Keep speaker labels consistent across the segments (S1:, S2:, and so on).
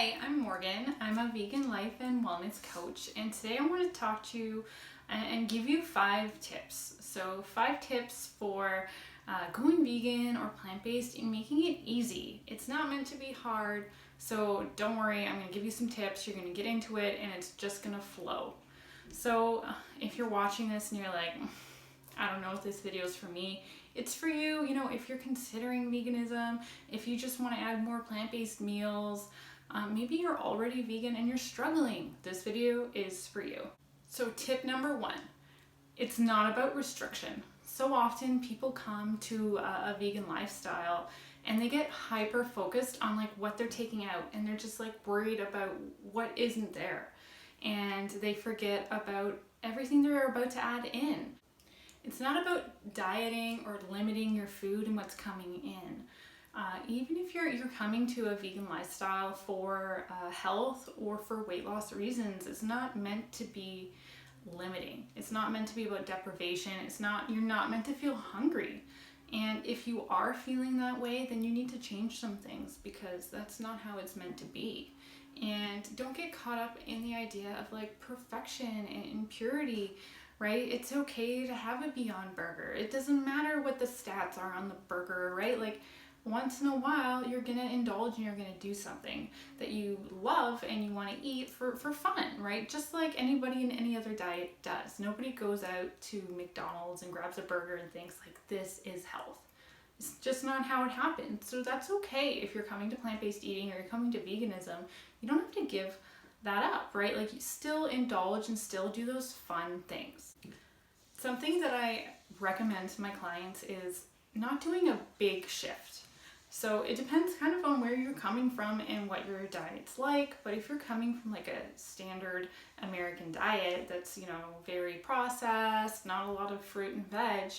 S1: Hi, I'm Morgan. I'm a vegan life and wellness coach, and today I want to talk to you and give you 5 tips. So 5 tips for going vegan or plant-based and making it easy. It's not meant to be hard, so don't worry. I'm going to give you some tips. You're going to get into it and it's just going to flow. So if you're watching this and you're like, I don't know if this video is for me, it's for you. You know, if you're considering veganism, if you just want to add more plant-based meals, maybe you're already vegan and you're struggling, this video is for you. So tip number 1, it's not about restriction. So often people come to a vegan lifestyle and they get hyper focused on like what they're taking out, and they're just like worried about what isn't there, and they forget about everything they're about to add in. It's not about dieting or limiting your food and what's coming in. Even if you're coming to a vegan lifestyle for health or for weight loss reasons, it's not meant to be limiting. It's not meant to be about deprivation. You're not meant to feel hungry. And if you are feeling that way, then you need to change some things, because that's not how it's meant to be. And don't get caught up in the idea of like perfection and purity. Right? It's okay to have a Beyond Burger. It doesn't matter what the stats are on the burger, right? Like once in a while, you're gonna indulge and you're gonna do something that you love and you wanna eat for fun, right? Just like anybody in any other diet does. Nobody goes out to McDonald's and grabs a burger and thinks like this is health. It's just not how it happens. So that's okay if you're coming to plant-based eating or you're coming to veganism. You don't have to give that up, right? Like you still indulge and still do those fun things. Something that I recommend to my clients is not doing a big shift. So it depends kind of on where you're coming from and what your diet's like. But if you're coming from like a standard American diet that's, you know, very processed, not a lot of fruit and veg,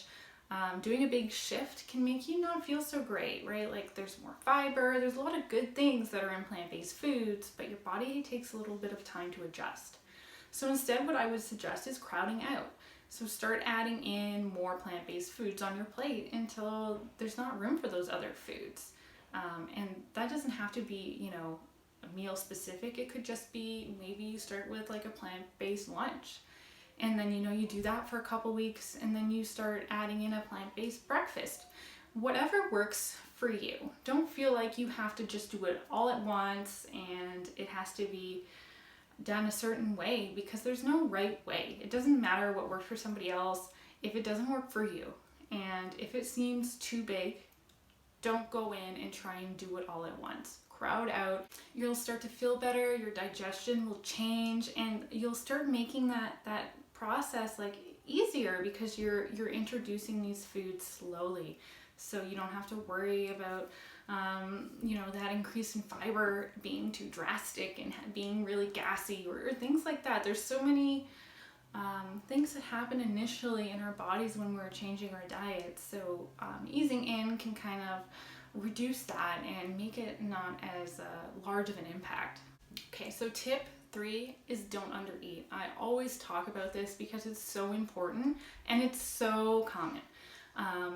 S1: doing a big shift can make you not feel so great, right? Like there's more fiber, there's a lot of good things that are in plant-based foods, but your body takes a little bit of time to adjust. So instead, what I would suggest is crowding out. So start adding in more plant-based foods on your plate until there's not room for those other foods. And that doesn't have to be, you know, meal specific. It could just be maybe you start with like a plant-based lunch. And then, you know, you do that for a couple weeks, and then you start adding in a plant-based breakfast. Whatever works for you. Don't feel like you have to just do it all at once and it has to be done a certain way, because there's no right way. It doesn't matter what worked for somebody else if it doesn't work for you. And if it seems too big, don't go in and try and do it all at once. Crowd out. You'll start to feel better, your digestion will change, and you'll start making that process like easier, because you're introducing these foods slowly, so you don't have to worry about you know, that increase in fiber being too drastic and being really gassy or things like that. There's so many things that happen initially in our bodies when we're changing our diet, so easing in can kind of reduce that and make it not as large of an impact. Okay, so tip 3 is don't undereat. I always talk about this because it's so important and it's so common.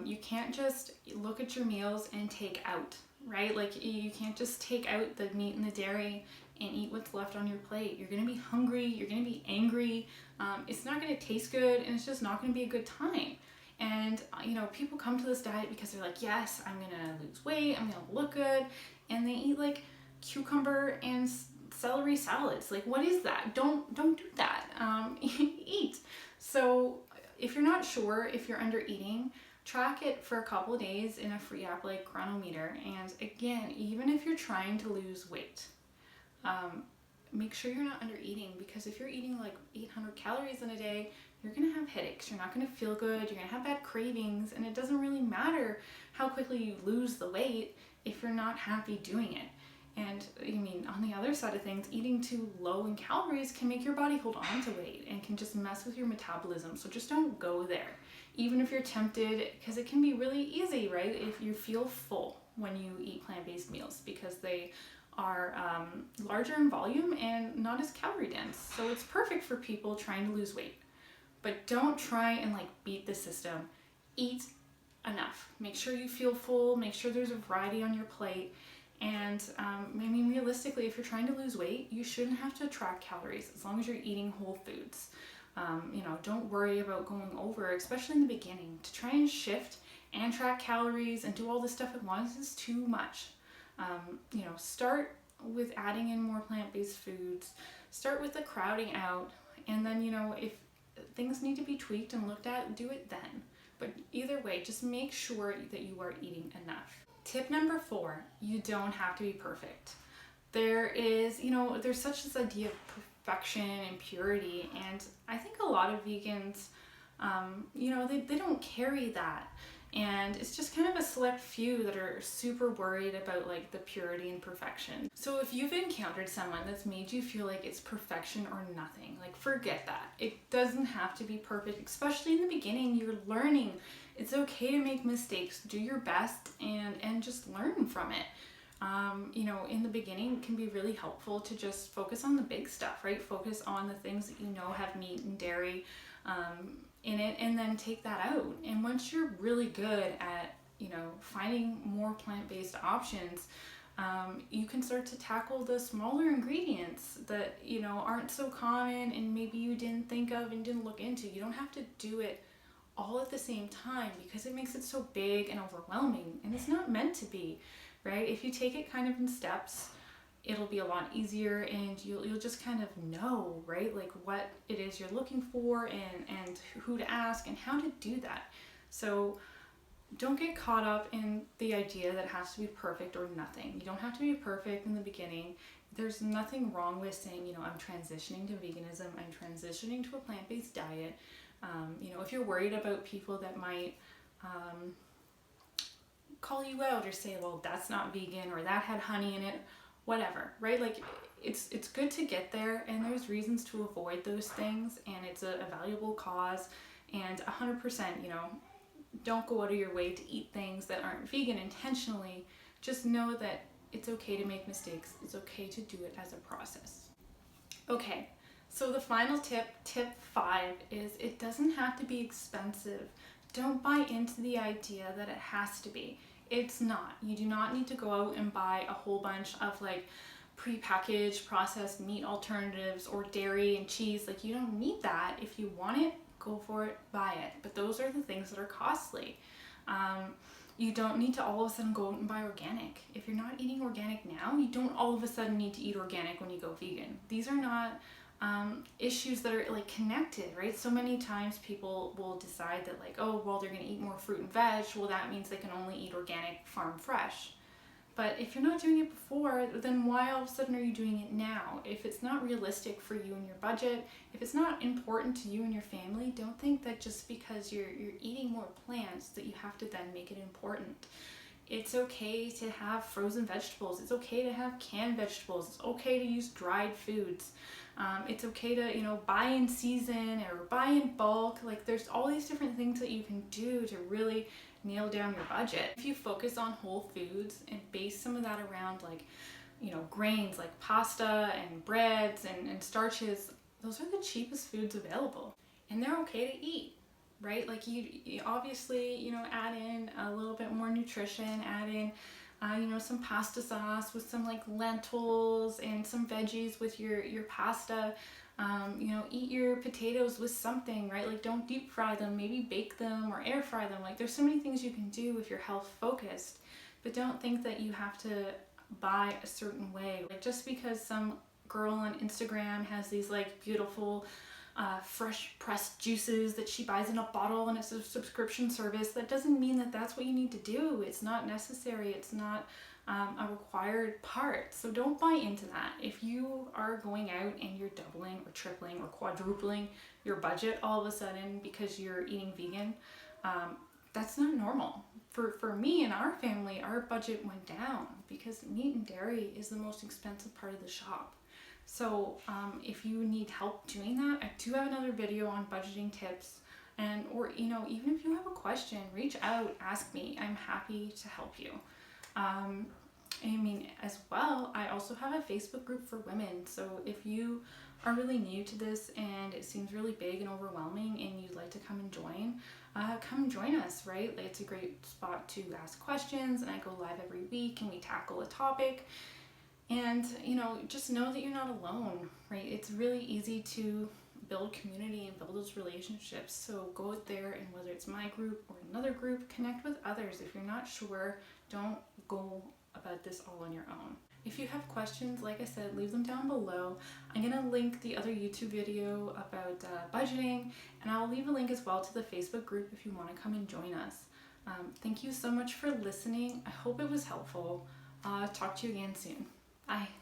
S1: You can't just look at your meals and take out, right? Like you can't just take out the meat and the dairy and eat what's left on your plate. You're gonna be hungry, you're gonna be angry, it's not gonna taste good, and it's just not gonna be a good time. And you know, people come to this diet because they're like, yes, I'm gonna lose weight, I'm gonna look good, and they eat like cucumber and celery salads. Like, what is that? Don't do that. Eat. So if you're not sure if you're under eating, track it for a couple of days in a free app like Chronometer. And again, even if you're trying to lose weight, make sure you're not under eating, because if you're eating like 800 calories in a day, you're gonna have headaches, you're not gonna feel good, you're gonna have bad cravings, and it doesn't really matter how quickly you lose the weight if you're not happy doing it. And I mean, on the other side of things, eating too low in calories can make your body hold on to weight and can just mess with your metabolism. So just don't go there, even if you're tempted, because it can be really easy, right? If you feel full when you eat plant-based meals, because they are larger in volume and not as calorie dense. So it's perfect for people trying to lose weight. But don't try and like beat the system. Eat enough. Make sure you feel full, make sure there's a variety on your plate, And I mean, realistically, if you're trying to lose weight, you shouldn't have to track calories as long as you're eating whole foods. Don't worry about going over, especially in the beginning. To try and shift and track calories and do all this stuff at once is too much. Start with adding in more plant-based foods. Start with the crowding out, and then, if things need to be tweaked and looked at, do it then. But either way, just make sure that you are eating enough. Tip number 4, you don't have to be perfect. There's such this idea of perfection and purity, and I think a lot of vegans, they don't carry that. And it's just kind of a select few that are super worried about like the purity and perfection. So if you've encountered someone that's made you feel like it's perfection or nothing, like forget that. It doesn't have to be perfect, especially in the beginning. You're learning. It's okay to make mistakes. Do your best and just learn from it. In the beginning, it can be really helpful to just focus on the big stuff, right? Focus on the things that have meat and dairy in it, and then take that out. And once you're really good at finding more plant-based options, you can start to tackle the smaller ingredients that aren't so common and maybe you didn't think of and didn't look into. You don't have to do it all at the same time because it makes it so big and overwhelming, and it's not meant to be, right? If you take it kind of in steps, it'll be a lot easier, and you'll just kind of know, right? Like what it is you're looking for and who to ask and how to do that. So don't get caught up in the idea that it has to be perfect or nothing. You don't have to be perfect in the beginning. There's nothing wrong with saying, I'm transitioning to veganism, I'm transitioning to a plant-based diet. If you're worried about people that might call you out or say, well, that's not vegan, or that had honey in it, whatever, right? Like it's good to get there, and there's reasons to avoid those things, and it's a valuable cause. And 100%, don't go out of your way to eat things that aren't vegan intentionally. Just know that it's okay to make mistakes. It's okay to do it as a process. Okay, so the final tip 5, is it doesn't have to be expensive. Don't buy into the idea that it has to be. It's not. You do not need to go out and buy a whole bunch of like prepackaged processed meat alternatives or dairy and cheese. Like, you don't need that. If you want it, go for it, buy it. But those are the things that are costly. You don't need to all of a sudden go out and buy organic. If you're not eating organic now, you don't all of a sudden need to eat organic when you go vegan. These are not issues that are like connected, right? So many times people will decide that like, oh, well, they're going to eat more fruit and veg. Well, that means they can only eat organic, farm fresh. But if you're not doing it before, then why all of a sudden are you doing it now? If it's not realistic for you and your budget, if it's not important to you and your family, don't think that just because you're eating more plants that you have to then make it important. It's okay to have frozen vegetables. It's okay to have canned vegetables. It's okay to use dried foods. It's okay to, buy in season or buy in bulk. Like, there's all these different things that you can do to really nail down your budget. If you focus on whole foods and base some of that around like, grains like pasta and breads and starches, those are the cheapest foods available, and they're okay to eat, right? Like you obviously, add in a little bit more nutrition, add in some pasta sauce with some like lentils and some veggies with your pasta. Eat your potatoes with something, right? Like, don't deep fry them, maybe bake them or air fry them. Like, there's so many things you can do if you're health focused, but don't think that you have to buy a certain way. Like, just because some girl on Instagram has these like beautiful fresh pressed juices that she buys in a bottle and it's a subscription service, that doesn't mean that that's what you need to do. It's not necessary. It's not a required part. So don't buy into that. If you are going out and you're doubling or tripling or quadrupling your budget all of a sudden because you're eating vegan, that's not normal. For me and our family, our budget went down because meat and dairy is the most expensive part of the shop. So if you need help doing that, I do have another video on budgeting tips, or even if you have a question, reach out, ask me. I'm happy to help you. I mean, as well, I also have a Facebook group for women. So if you are really new to this and it seems really big and overwhelming and you'd like to come join us, right? Like, it's a great spot to ask questions, and I go live every week and we tackle a topic. And, just know that you're not alone, right? It's really easy to build community and build those relationships. So go out there, and whether it's my group or another group, connect with others. If you're not sure, don't go about this all on your own. If you have questions, like I said, leave them down below. I'm going to link the other YouTube video about budgeting, and I'll leave a link as well to the Facebook group if you want to come and join us. Thank you so much for listening. I hope it was helpful. Talk to you again soon. Bye.